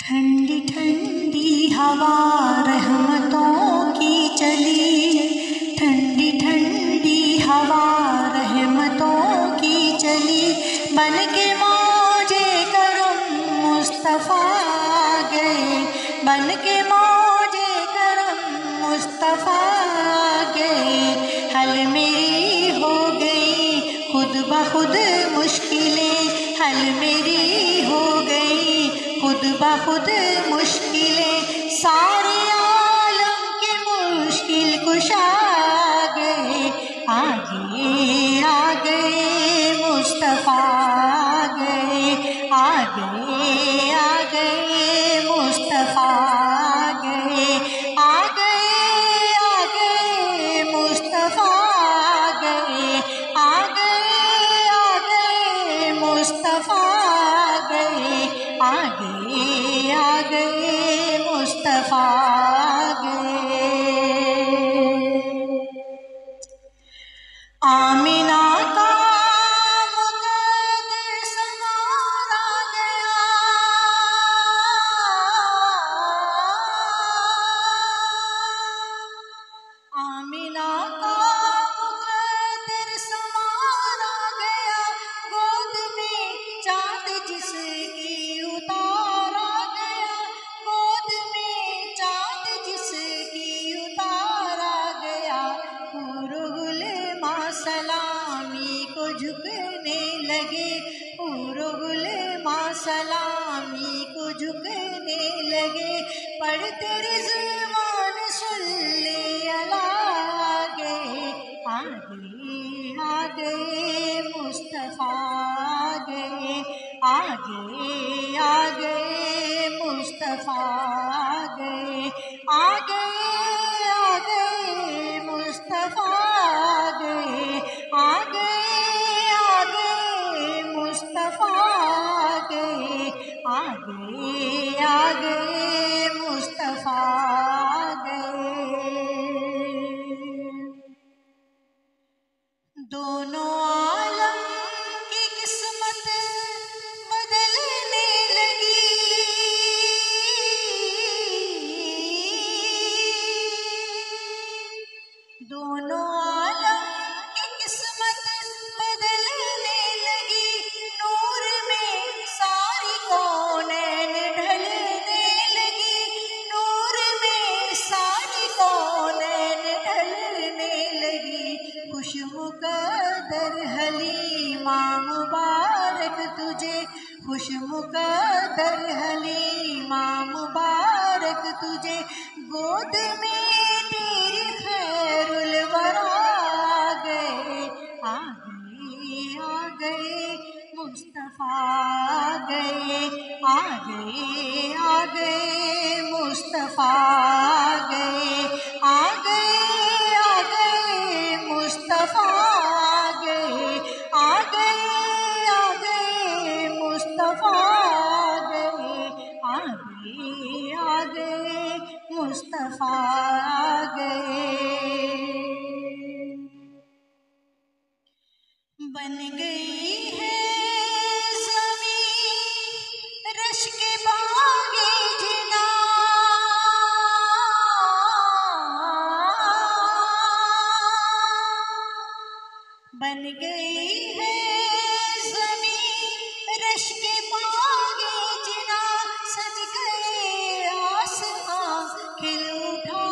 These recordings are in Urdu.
ٹھنڈی ٹھنڈی ہوا رحمتوں کی چلی، ٹھنڈی ٹھنڈی ہوا رحمتوں کی چلی، بن کے موجے کرم مصطفیٰ گئے، بن کے موجے کرم مصطفیٰ گئے، حل میری ہو گئی خود بخود مشکلیں، حل میری ہو گئی خود بخود مشکلیں، سارے عالم کی مشکل کشا گئے، آگے آ گئے مصطفیٰ گئے، آگے آ گئے مصطفیٰ گئے، آگے آ گئے مصطفیٰ گئے، آگے آ گئے مصطفیٰ گئے، آگے آ گئے مصطفیٰ گئے۔ آمنہ کا مقدر سنوارا گیا، آمنہ کا مقدر سنوارا گیا، گود میں چاند جس کی اتارا گیا، گود میں چاند جس کی اتارا گیا، حور و غلماں سلامی کو جھکنے لگے، حور و غلماں سلامی کو جھکنے لگے، پڑھتے رضوان صلی اللہ گئے، آگے آ گئے مصطفیٰ گئے، آگے آ گئے مصطفیٰ گئے، آگے آ گئے مصطفیٰ گئے، آگے آ گئے مصطفیٰ گئے، آگے آ گئے مصطفیٰ گئے۔ دونوں عالم کی قسمت بدلنے لگی، دونوں عالم کی قسمت بدلنے لگی، نور میں ساری کونین ڈھلنے لگی، نور میں ساری کونین ڈھلنے لگی، خوش مقدر حلیمہ مبارک تجھے، خوش مقدر حلیمہ مبارک تجھے، گود میں تیری خیر الورا گئے، آگے آ گئے مصطفیٰ گئے، آگے آ گئے مصطفیٰ گئے، آگے آ گئے مصطفیٰ گئے، آگے آ گئے مصطفیٰ گئے، آگے آ گئے مصطفیٰ گئے۔ بن گئی ہے زمین رشک باغ جنا، بن گئی ہے زمین رشک باغ جنا، سج گئے آسمان کھل اٹھا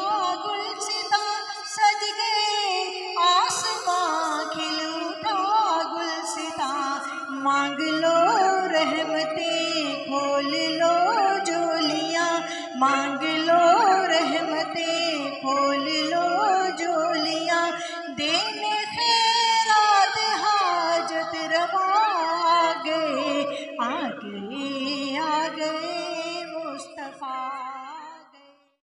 گلستاں، سج گئے آسمان کھل اٹھا گلستاں، مانگ لو رحمتیں کھول لو جولیاں، مانگ